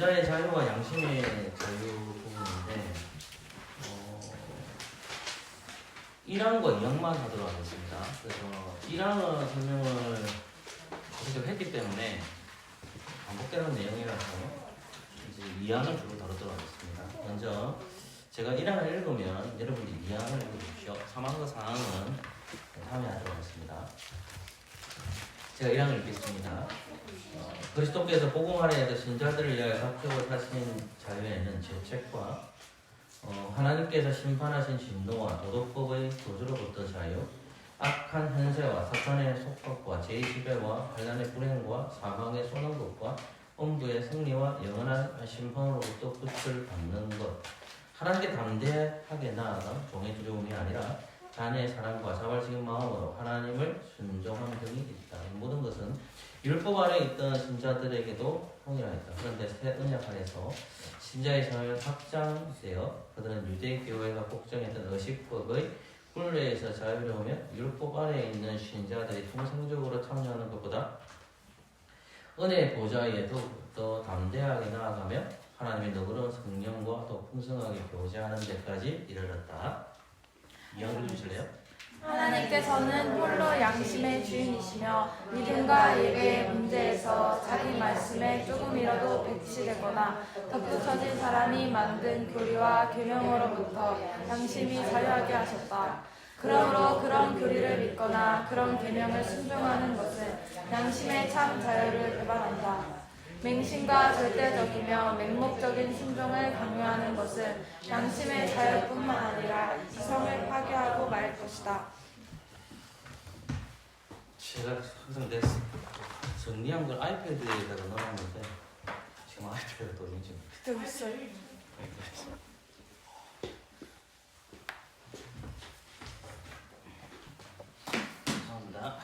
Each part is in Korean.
신자의 자유와 양심의 자유 부분인데 1항과 2항만 하도록 하겠습니다. 그래서 1항은 설명을 계속 했기 때문에 반복되는 내용이라서 이제 2항을 주로 다루도록 하겠습니다. 먼저 제가 1항을 읽으면 여러분들이 2항을 읽어주십시오. 3항과 4항은 다음에 하도록 하겠습니다. 제가 1항을 읽겠습니다. 그리스도께서 복음 아래에서 신자들을 위하여 합격을 하신 자유에는 죄책과 하나님께서 심판하신 진노와 도덕법의 도주로부터 자유, 악한 현세와 사탄의 속박과 제2지배와 환난의 불행과 사망의 쏘는 것과 엄부의 승리와 영원한 심판으로부터 끝을 받는 것, 하나님께 담대하게 나아가 종의 두려움이 아니라 자네의 사랑과 자발적인 마음으로 하나님을 순종함 등이 있다. 이 모든 것은 율법 아래 있던 신자들에게도 통일하였다. 그런데 새 언약 안에서 신자의 자유가 확장되어 그들은 유대 교회가 복종했던 의식법의 굴레에서 자유로우며 율법 아래에 있는 신자들이 통상적으로 참여하는 것보다 은혜의 보좌에 더욱더 담대하게 나아가며 하나님의 너그러운 성령과 더 풍성하게 교제하는 데까지 이르렀다. 이해해 주실래요? 하나님께서는 홀로 양심의 주인이시며 믿음과 예배의 문제에서 자기 말씀에 조금이라도 배치되거나 덧붙여진 사람이 만든 교리와 계명으로부터 양심이 자유하게 하셨다. 그러므로 그런 교리를 믿거나 그런 계명을 순종하는 것은 양심의 참 자유를 배반한다. 맹신과 절대적이며 맹목적인 순종을 강요하는 것은 양심의 자유뿐만 아니라 이성을 파괴하고 말 것이다. 제가 항상 내 정리한 걸 아이패드에다가 넣어놨는데 지금 아이패드가 돌리지 그때 있어요. 죄송합니다.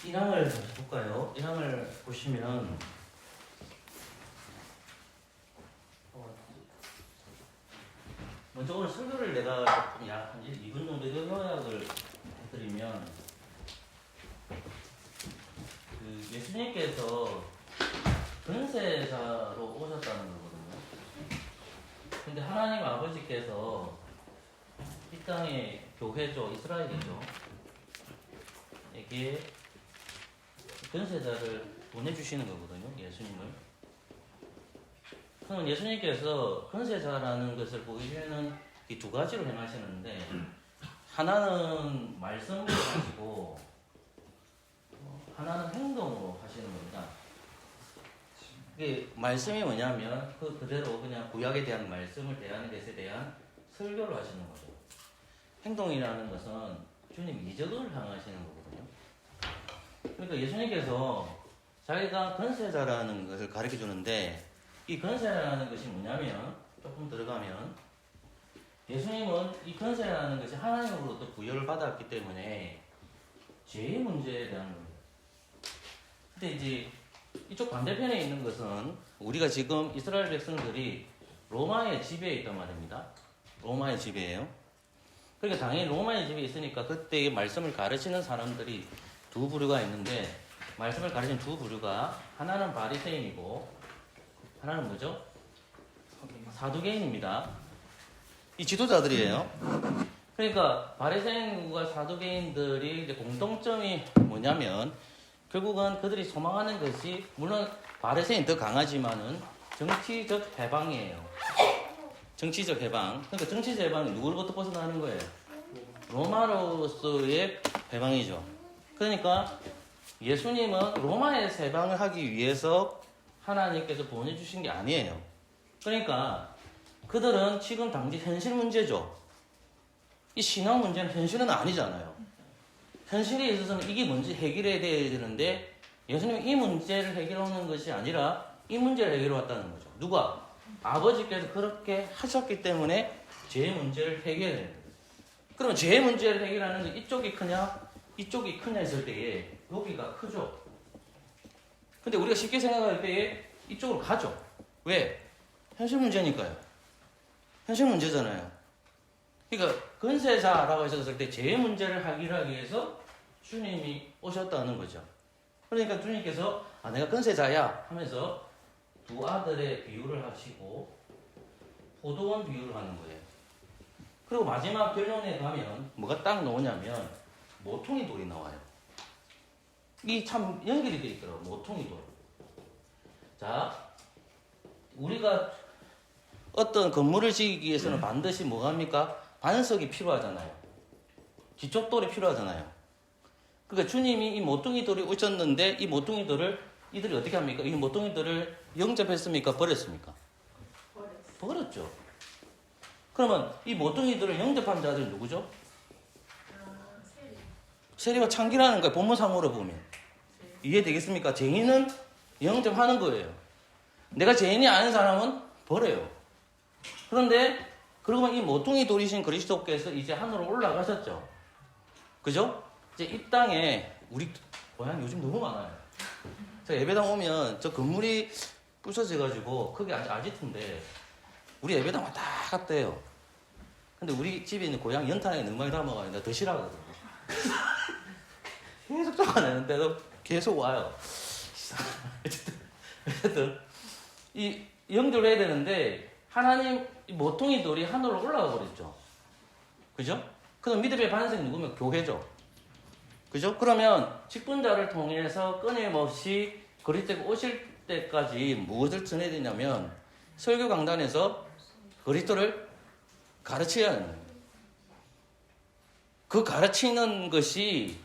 이 1항을 다시 볼까요? 1항을 보시면 먼저 오늘 설교를 내가 조금 한 2분 정도 요약을 해드리면 그 예수님께서 근세자로 오셨다는 거거든요. 근데 하나님 아버지께서 이 땅의 교회죠, 이스라엘이죠. 이게 근세자를 보내주시는 거거든요, 예수님을. 그럼 예수님께서 근세자라는 것을 보이시는 이 두 가지로 행하시는데, 하나는 말씀으로 하시고, 하나는 행동으로 하시는 겁니다. 이게 말씀이 뭐냐면, 그대로 그냥 구약에 대한 말씀을 대하는 것에 대한 설교를 하시는 거죠. 행동이라는 것은 주님 이적을 향하시는 거거든요. 그러니까 예수님께서 자기가 권세자라는 것을 가르쳐 주는데, 이 권세라는 것이 뭐냐면, 조금 들어가면 예수님은 이 권세라는 것이 하나님으로부터 부여를 받았기 때문에 죄의 문제에 대한 겁니다. 근데 이제 이쪽 반대편에 있는 것은 우리가 지금 이스라엘 백성들이 로마의 지배에 있단 말입니다. 로마의 지배예요. 그러니까 당연히 로마의 지배에 있으니까 그때의 말씀을 가르치는 사람들이 두 부류가 있는데, 말씀을 가르치는 두 부류가 하나는 바리새인이고 하나는 뭐죠? 사두개인입니다. 이 지도자들이에요. 그러니까 바리새인과 사두개인들이 이제 공통점이 뭐냐면, 결국은 그들이 소망하는 것이, 물론 바리새인 더 강하지만은 정치적 해방이에요. 정치적 해방. 그러니까 정치적 해방은 누구로부터 벗어나는 거예요? 로마로서의 해방이죠. 그러니까 예수님은 로마에서 해방을 하기 위해서 하나님께서 보내주신 게 아니에요. 그러니까 그들은 지금 당시 현실 문제죠. 이 신앙 문제는 현실은 아니잖아요. 현실에 있어서는 이게 뭔지 해결해야 되는데, 예수님은 이 문제를 해결하는 것이 아니라 이 문제를 해결해 왔다는 거죠. 누가? 아버지께서 그렇게 하셨기 때문에 죄의 문제를 해결해야 돼요. 그러면 죄의 문제를 해결하는 게 이쪽이 크냐 이쪽이 크냐 했을 때에 여기가 크죠. 근데 우리가 쉽게 생각할 때에 이쪽으로 가죠. 왜? 현실 문제니까요. 현실 문제잖아요. 그러니까 근세자라고 했었을 때 제 문제를 해결하기 위해서 주님이 오셨다는 거죠. 그러니까 주님께서 내가 근세자야 하면서 두 아들의 비유를 하시고 포도원 비유를 하는 거예요. 그리고 마지막 결론에 가면 뭐가 딱 나오냐면 모퉁이 돌이 나와요. 이 참 연결이 되어 있더라고요. 모퉁이 돌. 자, 우리가 어떤 건물을 지기 위해서는 반드시 뭐가 합니까? 반석이 필요하잖아요. 기초돌이 필요하잖아요. 그러니까 주님이 이 모퉁이 돌이 오셨는데 이 모퉁이 돌을 이들이 어떻게 합니까? 이 모퉁이 돌을 영접했습니까? 버렸습니까? 버렸죠. 그러면 이 모퉁이 돌을 영접한 자들은 누구죠? 세리와 창기라는 거예요. 본문상으로 보면. 이해되겠습니까? 죄인은 영접하는 거예요. 내가 죄인이 아닌 사람은 버려요. 그런데 그러면 이 모퉁이 돌이신 그리스도께서 이제 하늘로 올라가셨죠. 그죠? 이제 이 땅에 우리 고향 요즘 너무 많아요. 제가 예배당 오면 저 건물이 부서져가지고 그게 아주 아지트인데 우리 예배당 왔다 갔다 해요. 근데 우리 집에 있는 고향 연탄에 너무 많이 담아가지고 내가 더 싫어하거든요. 계속 쫓아내는데도 계속 와요. 어쨌든 이 연결해야 되는데 하나님 모퉁이 돌이 하늘로 올라가 버렸죠. 그죠? 그럼 믿음의 반석이 누구면 교회죠. 그죠? 그러면 직분자를 통해서 끊임없이 그리스도가 오실 때까지 무엇을 전해야 되냐면 설교 강단에서 그리스도를 가르쳐야 하는 거예요. 그 가르치는 것이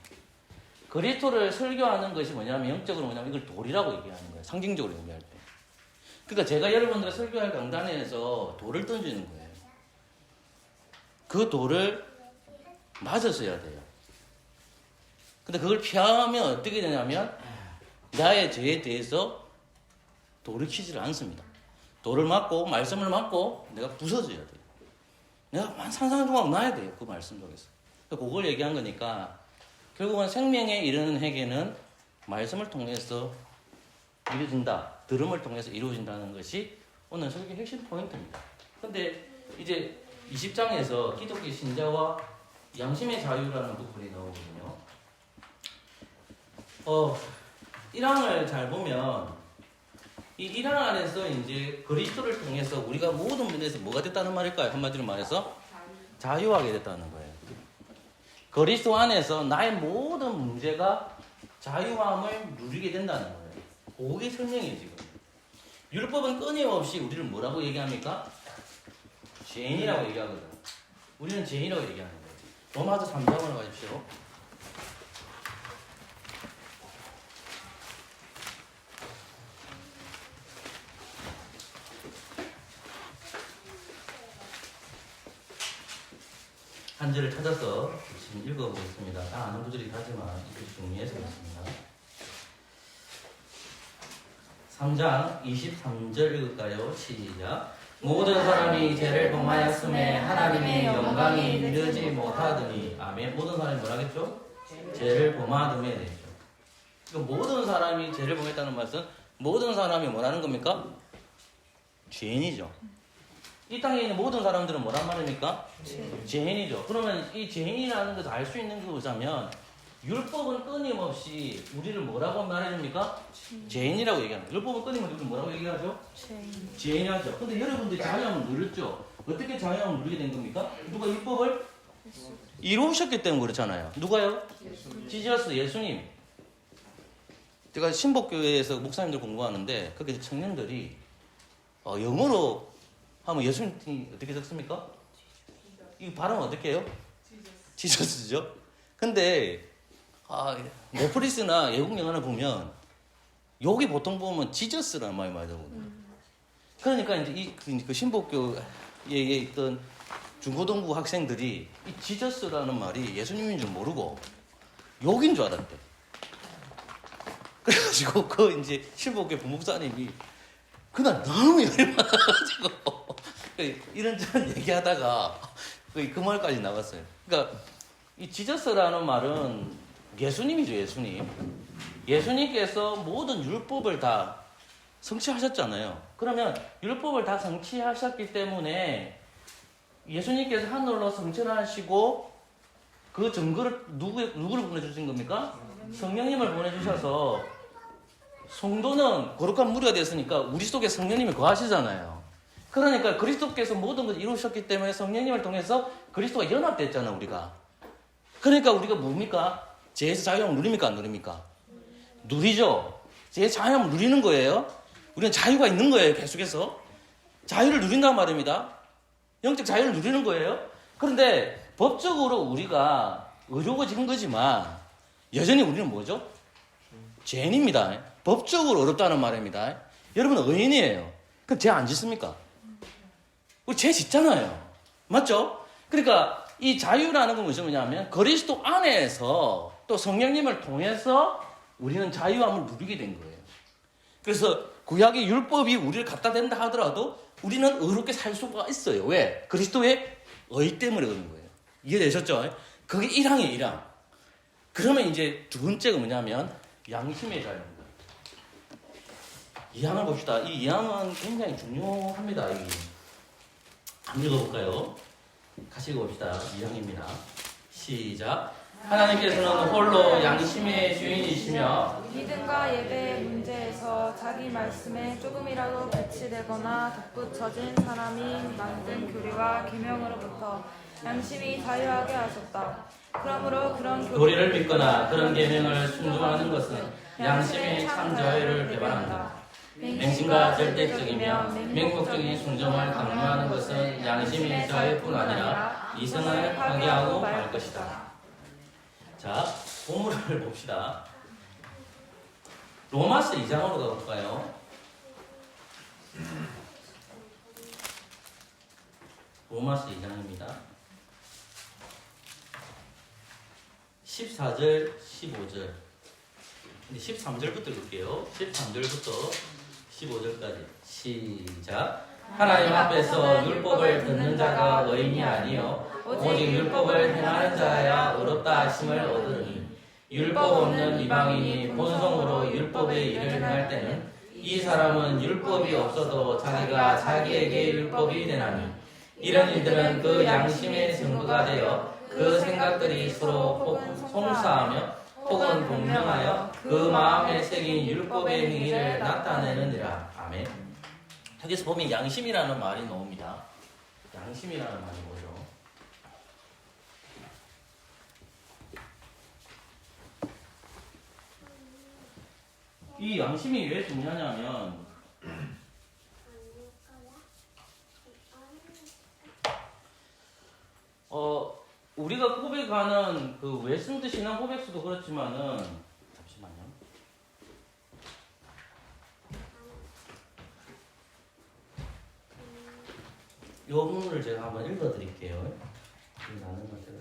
그리스도를 설교하는 것이 뭐냐면 영적으로 뭐냐면 이걸 돌이라고 얘기하는 거예요. 상징적으로 얘기할 때. 그러니까 제가 여러분들 설교할 강단에서 돌을 던지는 거예요. 그 돌을 맞았어야 돼요. 근데 그걸 피하면 어떻게 되냐면 나의 죄에 대해서 돌이키지를 않습니다. 돌을 맞고 말씀을 맞고 내가 부서져야 돼요. 내가 산산조각 나야 돼요. 그 말씀 속에서. 그걸 얘기한 거니까 결국은 생명에 이르는 회개는 말씀을 통해서 이루어진다. 들음을 통해서 이루어진다는 것이 오늘 설교의 핵심 포인트입니다. 근데 이제 20장에서 기독교 신자와 양심의 자유라는 부분이 나오거든요. 1항을 잘 보면 이 1항 안에서 이제 그리스도를 통해서 우리가 모든 면에서 뭐가 됐다는 말일까요? 한마디로 말해서 자유하게 됐다는 거예요. 그리스도 안에서 나의 모든 문제가 자유함을 누리게 된다는 거예요. 그게 설명이에요, 지금. 율법은 끊임없이 우리를 뭐라고 얘기합니까? 죄인이라고 얘기하거든. 우리는 죄인이라고 얘기하는 거예요. 로마서 3장으로 가십시오. 한 절을 찾아서 지금 읽어보겠습니다. 다 아는 구절이긴 하지만 이것을 정리해서 읽습니다. 3장 23절 읽을까요? 시작. 모든 사람이 죄를 범하였음에 하나님의 영광이 이르지 못하더니. 아멘. 모든 사람이 뭐라겠죠? 죄를 범하더니 되죠. 그러니까 모든 사람이 죄를 범했다는 말은 모든 사람이 뭐라는 겁니까? 죄인이죠. 이 땅에 있는 모든 사람들은 뭐란 말입니까? 죄인이죠. 그러면 이 죄인이라는 것을 알 수 있는 게 뭐냐면 율법은 끊임없이 우리를 뭐라고 말해줍니까? 죄인이라고 얘기합니다. 율법은 끊임없이 우리를 뭐라고 얘기하죠? 죄인이하죠. 근데 여러분들이 자유함을 누렸죠. 어떻게 자유함을 누리게 된 겁니까? 누가 율법을 이루셨기 때문에 그렇잖아요. 누가요? 지저스 예수님. 제가 신복교회에서 목사님들 공부하는데 거기 청년들이 영어로 하면 예수님이 어떻게 적습니까? 이 발음 어떻게 해요? 지저스죠. 근데 넷플릭스나 외국 영화를 보면 여기 보통 보면 지저스라는 말이 많이 나오거든요. 그러니까 이제 그 신복교에 있던 중고등부 학생들이 이 지저스라는 말이 예수님인 줄 모르고 욕인 줄 알았대. 그래가지고 그 이제 신복교 부목사님이 그날 너무 열이 받아가지고 이런저런 얘기하다가 그 말까지 나갔어요. 그러니까 이 지저스라는 말은 예수님이죠, 예수님. 예수님께서 모든 율법을 다 성취하셨잖아요. 그러면 율법을 다 성취하셨기 때문에 예수님께서 하늘로 성천하시고 그 증거를 누구를 보내주신 겁니까? 성령님을 보내주셔서 성도는 거룩한 무리가 됐으니까 우리 속에 성령님이 거하시잖아요. 그러니까 그리스도께서 모든 것을 이루셨기 때문에 성령님을 통해서 그리스도가 연합됐잖아요, 우리가. 그러니까 우리가 뭡니까? 죄에서 자유함을 누립니까? 안 누립니까? 누리죠. 죄에서 자유함을 누리는 거예요. 우리는 자유가 있는 거예요, 계속해서. 자유를 누린단 말입니다. 영적 자유를 누리는 거예요. 그런데 법적으로 우리가 의료고진 거지만 여전히 우리는 뭐죠? 죄인입니다. 법적으로 어렵다는 말입니다. 여러분은 의인이에요. 그럼 죄 안 짓습니까? 우리 죄 짓잖아요. 맞죠? 그러니까 이 자유라는 건 무슨 뭐냐면 그리스도 안에서 또 성령님을 통해서 우리는 자유함을 누리게 된 거예요. 그래서 구약의 율법이 우리를 갖다 댄다 하더라도 우리는 의롭게 살 수가 있어요. 왜? 그리스도의 의 때문에 그런 거예요. 이해되셨죠? 그게 1항이에요, 1항. 그러면 이제 두 번째가 뭐냐면 양심의 자유입니다. 2항을 봅시다. 이 2항은 굉장히 중요합니다. 한번 읽어볼까요? 같이 읽어봅시다. 2항입니다. 시작. 하나님께서는 홀로 양심의 주인이시며 믿음과 예배의 문제에서 자기 말씀에 조금이라도 배치되거나 덧붙여진 사람이 만든 교리와 계명으로부터 양심이 자유하게 하셨다. 그러므로 그런 교리를 믿거나 그런 계명을 순종하는 것은 양심의 참 자유를 배반한다. 맹신과 절대적이며 맹목적인 순종을 강요하는 것은 양심의 자유뿐 아니라 이성을 파괴하고 말 것이다. 자, 본문을 봅시다. 로마서 2장으로 가볼까요? 로마서 2장입니다. 14절, 15절. 근데 13절부터 볼게요. 13절부터 15절까지. 시작. 하나님 앞에서 율법을 듣는 자가 의인이 아니요 오직 율법을 행하는 자야 의롭다 하심을 얻으니 율법 없는 이방인이 본성으로 율법의 일을 행할 때는 이 사람은 율법이 없어도 자기가 자기에게 율법이 되나니 이런 이들은 그 양심의 증거가 되어 그 생각들이 서로 송사하며 혹은 동명하여 그 마음에 새긴 율법의 행위를 나타내느니라. 아멘. 여기서 보면 양심이라는 말이 나옵니다. 양심이라는 말이 뭐죠? 이 양심이 왜 중요하냐면 우리가 고백하는 그 웨스트 신앙 고백서도 그렇지만은 잠시만요. 이 부분을 제가 한번 읽어드릴게요. 나는 것을.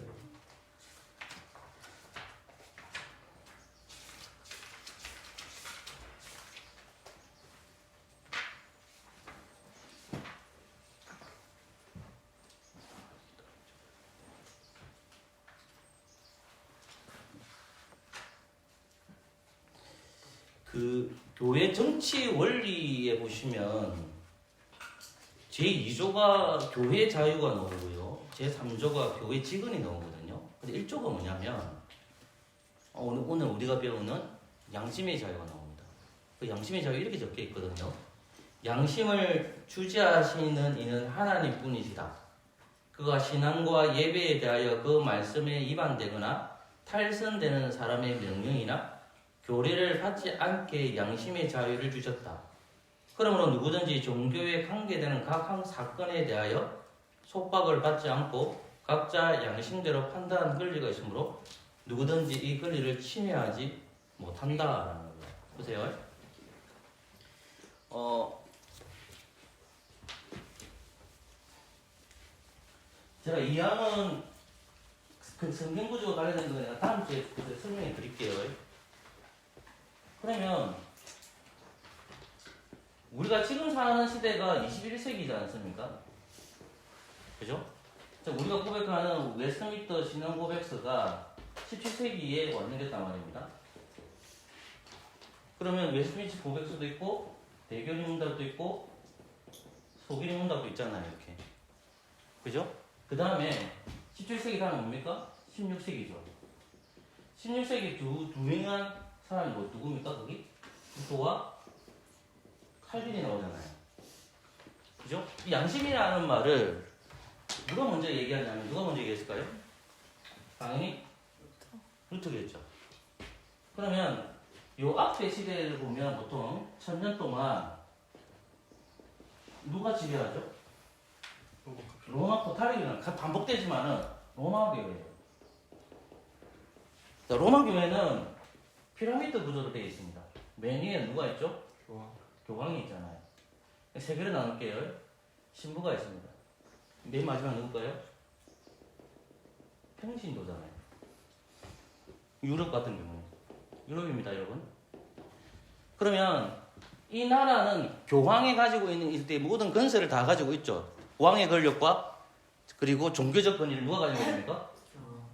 그 교회 정치 원리에 보시면 제2조가 교회 자유가 나오고요. 제3조가 교회 직원이 나오거든요. 근데 1조가 뭐냐면 오늘 우리가 배우는 양심의 자유가 나옵니다. 그 양심의 자유 이렇게 적혀 있거든요. 양심을 주재하시는 이는 하나님뿐이시다. 그가 신앙과 예배에 대하여 그 말씀에 위반되거나 탈선되는 사람의 명령이나 교리를 받지 않게 양심의 자유를 주셨다. 그러므로 누구든지 종교에 관계되는 각 사건에 대하여 속박을 받지 않고 각자 양심대로 판단하는 권리가 있으므로 누구든지 이 권리를 침해하지 못한다라는 거예요. 보세요. 제가 이 항은 그 성경 구조가 관련된 거 내가 다음 주에 설명해 드릴게요. 그러면 우리가 지금 사는 시대가 21세기지 않습니까? 그죠? 우리가 고백하는 웨스트민스터 신앙 고백서가 17세기에 완성됐단 말입니다. 그러면 웨스트민스터 고백서도 있고 대교리 문답도 있고 소기리 문답도 있잖아요. 이렇게. 그죠? 그 다음에 17세기 다음 뭡니까? 16세기죠. 16세기 두 유명한 사람이 누굽니까? 거기? 루터와 칼빈이 나오잖아요. 그죠? 이 양심이라는 말을 누가 먼저 얘기하냐면 누가 먼저 얘기했을까요? 당연히 루터겠죠. 그러면 요 앞에 시대를 보면 보통 1000년 동안 누가 지배하죠? 로마 카톨릭은 반복되지만은 로마 교회예요. 자, 로마 교회는 피라미드 구조로 되어 있습니다. 맨 위에 누가 있죠? 교황이 있잖아요. 세 개를 나눌게요. 신부가 있습니다. 맨 마지막 누굴까요? 평신도잖아요. 유럽 같은 경우는 유럽입니다, 여러분. 그러면 이 나라는 교황이 가지고 있는 이때 모든 권세를 다 가지고 있죠. 왕의 권력과 그리고 종교적 권위를 누가 가지고 있습니까?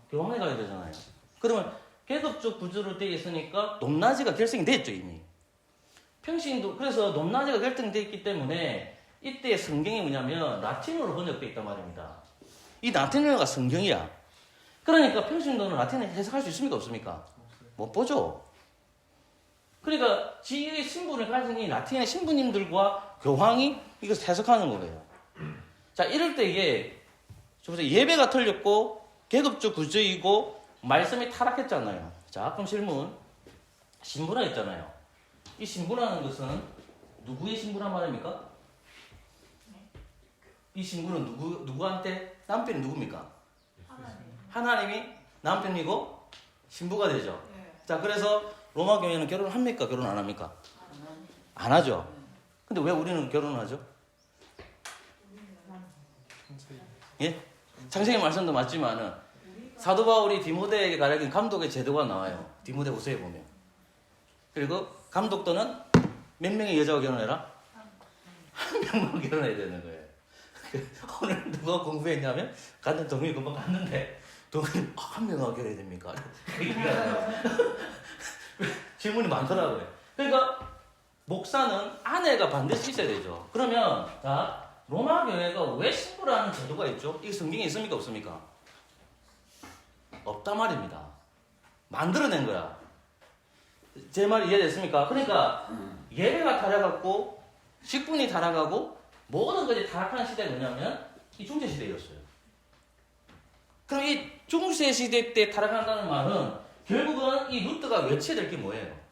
교황이 가지고 되잖아요. 그러면 계급적 구조로 되어 있으니까 높낮이가 결정이 됐죠, 이미. 평신도 그래서 높낮이가 결정되어 있기 때문에 이때 성경이 뭐냐면 라틴어로 번역되어 있단 말입니다. 이 라틴어가 성경이야. 그러니까 평신도는 라틴어 해석할 수 있습니까, 없습니까? 못 보죠. 그러니까 지위의 신분을 가진 이 라틴의 신부님들과 교황이 이것을 해석하는 거예요. 자, 이럴 때 이게 예배가 틀렸고 계급적 구조이고 말씀이 타락했잖아요. 자, 그럼 질문. 신부라 했잖아요. 이 신부라는 것은 누구의 신부란 말입니까? 이 신부는 누구한테? 남편이 누굽니까? 하나님이 남편이고 신부가 되죠. 자, 그래서 로마 교회는 결혼합니까? 결혼 안 합니까? 안 하죠. 근데 왜 우리는 결혼하죠? 예? 창세기 말씀도 맞지만은 사도 바울이 디모데에게 가르친 감독의 제도가 나와요. 디모데 후서에 보면. 그리고 감독도는 몇 명의 여자와 결혼해라? 한 명만 결혼해야 되는 거예요. 오늘 누가 공부했냐면 같은 동이 금방 갔는데 동이 한 명하고 결혼해야 됩니까? 질문이 많더라고요. 그러니까 목사는 아내가 반드시 있어야 되죠. 그러면 자, 로마 교회가 왜 신부라는 제도가 있죠? 이게 성경에 있습니까, 없습니까? 없단 말입니다. 만들어낸 거야. 제 말이 이해됐습니까? 그러니까 예배가 타락하고 직분이 타락하고 모든 것이 타락하는 시대가 뭐냐면 이 중세시대였어요. 그럼 이 중세시대 때 타락한다는 말은 결국은 이 루트가 외쳐야 될 게 뭐예요?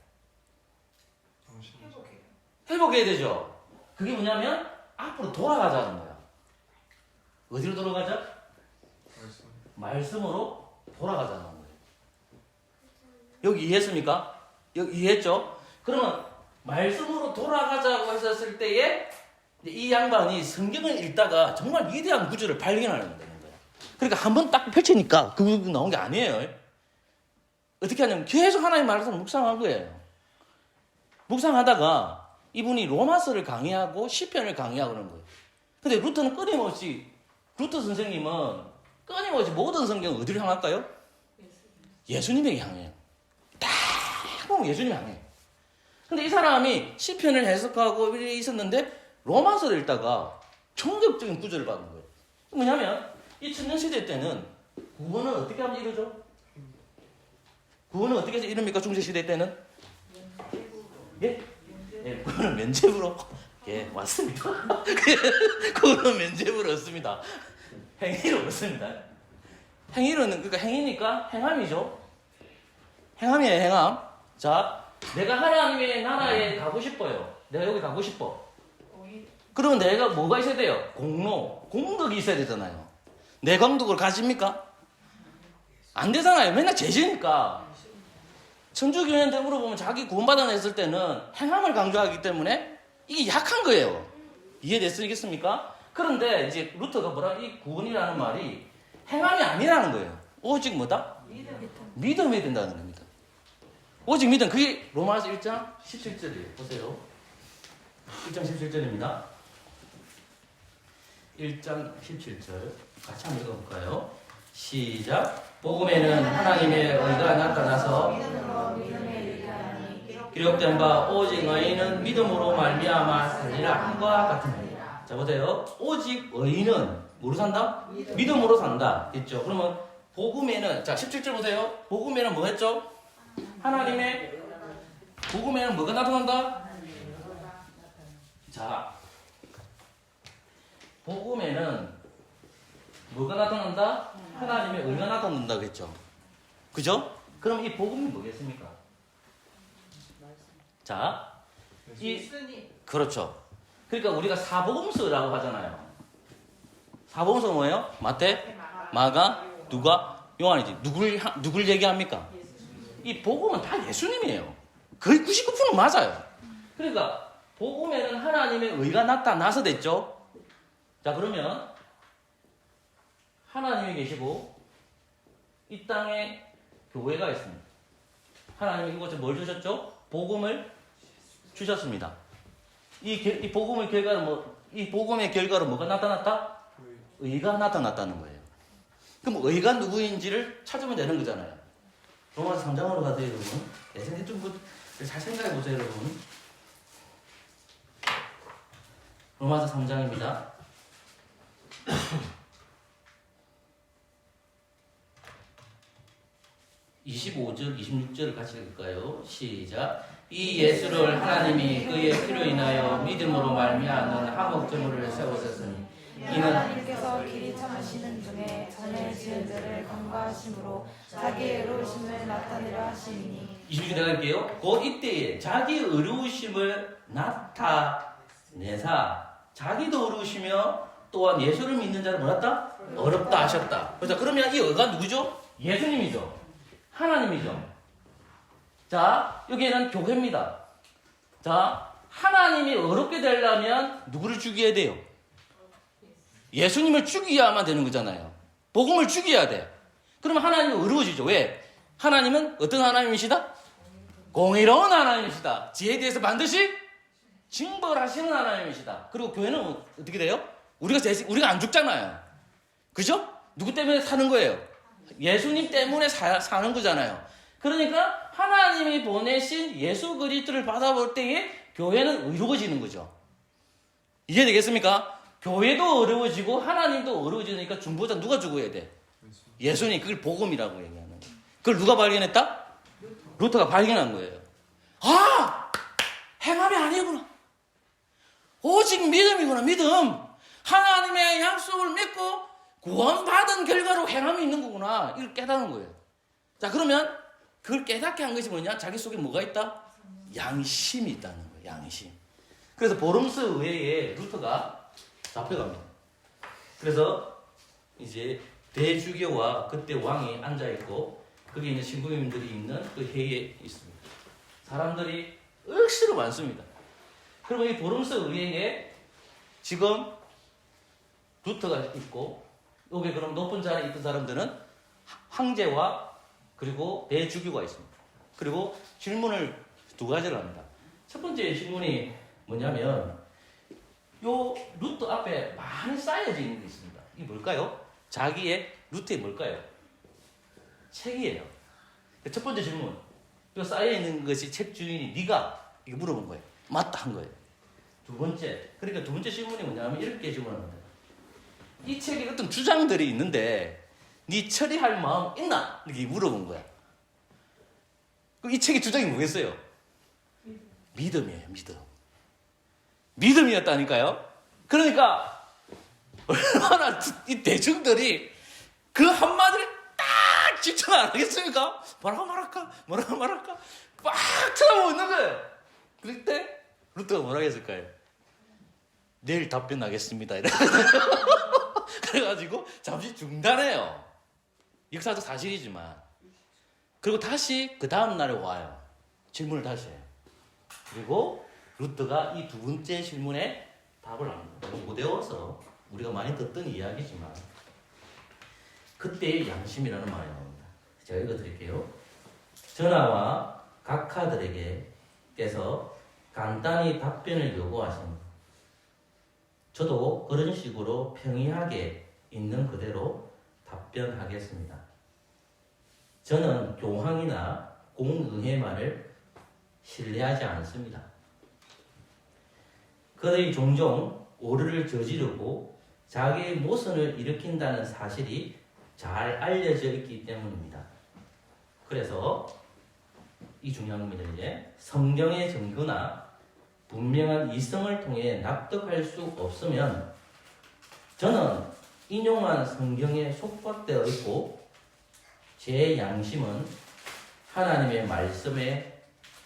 회복해야 되죠. 그게 뭐냐면 앞으로 돌아가자는 거야. 어디로 돌아가자? 말씀으로 돌아가자는 거예요. 여기 이해했습니까? 여기 이해했죠? 그러면 말씀으로 돌아가자고 했었을 때에 이 양반이 성경을 읽다가 정말 위대한 구조를 발견하는 거예요. 그러니까 한번 딱 펼치니까 그 부분 나온 게 아니에요. 어떻게 하냐면 계속 하나님 말해서 묵상한 거예요. 묵상하다가 이분이 로마서를 강의하고 시편을 강의하고 그런 거예요. 근데 루터는 끊임없이 루터 선생님은 끊임없이 모든 성경을 어디로 향할까요? 예수님에게 향해요. 딱 보면 예수님이 향해요. 근데 이 사람이 시편을 해석하고 이렇게 있었는데 로마서를 읽다가 충격적인 구절을 받은 거예요. 뭐냐면 이 천년시대 때는 구원은 어떻게 하면 이루죠? 구원은 어떻게 해서 이룹니까? 중세시대 때는? 예? 예, 구원은 면죄부로. 예, 맞습니다. 구원은 면죄부로 얻습니다. 행위로 얻습니다. 행위로는, 그러니까 행위니까 행함이죠. 행함이에요, 행함. 자, 내가 하나님의 나라에 가고 싶어요. 내가 여기 가고 싶어. 그러면 내가 뭐가 있어야 돼요? 공덕이 있어야 되잖아요. 내 공덕을 가집니까? 안 되잖아요. 맨날 죄지니까. 천주교인한테 물어보면 자기 구원받아 냈을 때는 행함을 강조하기 때문에 이게 약한 거예요. 이해됐습니까? 그런데 이제 루터가 뭐라, 이 구원이라는 말이 행함이 아니라는 거예요. 오직 뭐다? 믿음이 된다는 겁니다. 오직 믿음. 그게 로마서 1장 17절이에요. 보세요. 1장 17절입니다. 1장 17절 같이 한번 읽어볼까요? 시작. 복음에는 하나님의 의가 나타나서 기록된 바 오직 의인은 믿음으로 말미암아 살리라 함과 같으니라. 자 보세요. 오직 의인은 뭐로 산다? 믿음으로 산다. 있죠. 그러면 복음에는 자 17절 보세요. 복음에는 뭐 했죠? 하나님의 복음에는 뭐가 나타난다? 자 복음에는 뭐가 나타난다? 하나님의 의가 나타난다 그랬죠. 그죠? 그럼 이 복음이 뭐겠습니까? 자, 그렇죠. 그러니까 우리가 사복음서라고 하잖아요. 사복음서가 뭐예요? 마태, 마가, 누가, 요한이지. 누굴 얘기합니까? 이 복음은 다 예수님이에요. 거의 99% 맞아요. 그러니까 복음에는 하나님의 의가 나타나서 됐죠. 자, 그러면 하나님이 계시고 이 땅에 교회가 있습니다. 하나님이 이곳에 뭘 주셨죠? 복음을 주셨습니다. 이 복음의 결과로 뭐가 나타났다? 의가 나타났다는 거예요. 그럼 의가 누구인지를 찾으면 되는 거잖아요. 로마서 3장으로 가세요, 여러분. 내 생각 잘 생각해 보세요, 여러분. 로마서 3장입니다. 25절, 26절을 같이 읽을까요? 시작. 이 예수를 하나님이 그의 피로 인하여 믿음으로 말미암는 화목제물을 세우셨으니 이는 하나님께서 길이 참으시는 중에 전에 지은 죄를 간과하심으로 자기의 의로우심을 나타내려 하시니 26절 할게요. 곧 이때에 자기 의로우심을 나타내사 자기도 의로우시며 또한 예수를 믿는 자를 뭐랐다? 어렵다 하셨다. 그래서 그러면 이 의가 누구죠? 예수님이죠. 하나님이죠. 자, 여기에는 교회입니다. 자, 하나님이 어렵게 되려면 누구를 죽여야 돼요? 예수님을 죽여야만 되는 거잖아요. 복음을 죽여야 돼. 그러면 하나님은 어려워지죠. 왜? 하나님은 어떤 하나님이시다? 공의로운 하나님이시다. 지혜에 대해서 반드시 징벌하시는 하나님이시다. 그리고 교회는 어떻게 돼요? 우리가 안 죽잖아요. 그죠? 누구 때문에 사는 거예요? 예수님 때문에 사는 거잖아요. 그러니까 하나님이 보내신 예수 그리스도를 받아볼 때에 교회는 의로워지는 거죠. 이해되겠습니까? 교회도 어려워지고 하나님도 어려워지니까 중보자 누가 죽어야 돼? 예수님. 그걸 복음이라고 얘기하는 거예요. 그걸 누가 발견했다? 루터가 발견한 거예요. 아! 행함이 아니구나. 오직 믿음이구나. 믿음. 하나님의 약속을 믿고 구원받은 결과로 행함이 있는 거구나. 이걸 깨닫는 거예요. 자, 그러면 그걸 깨닫게 한 것이 뭐냐? 자기 속에 뭐가 있다? 양심이 있다는 거예요. 양심. 그래서 보름스 의회에 루터가 잡혀갑니다. 그래서 이제 대주교와 그때 왕이 앉아있고 거기 있는 신부님들이 있는 그 회의에 있습니다. 사람들이 억수로 많습니다. 그러면 이 보름스 의회에 지금 루터가 있고 여기 그럼 높은 자리에 있던 사람들은 황제와 그리고 대주교가 있습니다. 그리고 질문을 두 가지를 합니다. 첫 번째 질문이 뭐냐면 요 루터 앞에 많이 쌓여져 있는 게 있습니다. 이게 뭘까요? 자기의 루터에 뭘까요? 책이에요. 첫 번째 질문. 요 쌓여 있는 것이 책 주인이 네가 이거 물어본 거예요. 맞다 한 거예요. 두 번째. 그러니까 두 번째 질문이 뭐냐면 이렇게 질문합니다. 이 책에 어떤 주장들이 있는데 네 처리할 마음 있나? 이렇게 물어본 거야. 그럼 이 책의 주장이 뭐겠어요? 믿음이에요. 믿음. 믿음이었다니까요. 그러니까 얼마나 이 대중들이 그 한마디를 딱 집중 안 하겠습니까? 뭐라고 말할까? 막 쳐다보고 있는 거예요. 그럴 때 루터가 뭐라고 했을까요? 내일 답변하겠습니다. 그래가지고 잠시 중단해요. 역사적 사실이지만. 그리고 다시 그 다음날에 와요. 질문을 다시 해요. 그리고 루터가 이 두 번째 질문에 답을 합니다. 너무 못 외워서 우리가 많이 듣던 이야기지만 그때의 양심이라는 말이 나옵니다. 제가 읽어드릴게요. 전하와 각하들에게께서 간단히 답변을 요구하십니다. 저도 그런 식으로 평이하게 있는 그대로 답변하겠습니다. 저는 교황이나 공의회만을 신뢰하지 않습니다. 그들이 종종 오류를 저지르고 자기의 모순을 일으킨다는 사실이 잘 알려져 있기 때문입니다. 그래서 이 중요한 겁니다. 이제 성경의 증거나 분명한 이성을 통해 납득할 수 없으면 저는 인용한 성경에 속박되어 있고 제 양심은 하나님의 말씀의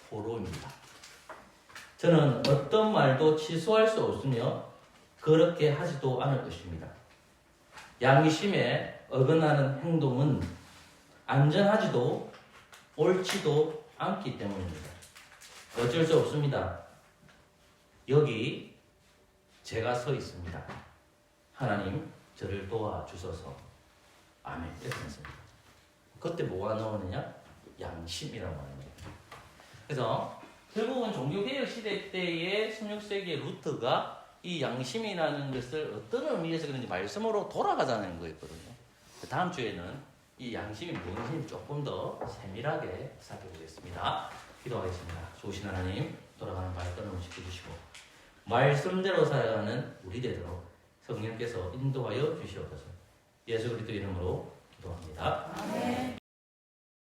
포로입니다. 저는 어떤 말도 취소할 수 없으며 그렇게 하지도 않을 것입니다. 양심에 어긋나는 행동은 안전하지도 옳지도 않기 때문입니다. 어쩔 수 없습니다. 여기 제가 서 있습니다. 하나님 저를 도와주소서. 아멘. 이렇게 했습니다. 그때 뭐가 나오느냐? 양심이라고 하는 거예요. 그래서 결국은 종교개혁 시대 때의 16세기의 루트가 이 양심이라는 것을 어떤 의미에서 그런지 말씀으로 돌아가자는 거였거든요. 다음 주에는 이 양심이 무엇인지 조금 더 세밀하게 살펴보겠습니다. 기도하겠습니다. 좋으신 하나님, 돌아가는 발걸음을 지켜주시고 말씀대로 살아가는 우리 되도록 성령께서 인도하여 주시옵소서. 예수 그리스도 이름으로 기도합니다. 아멘.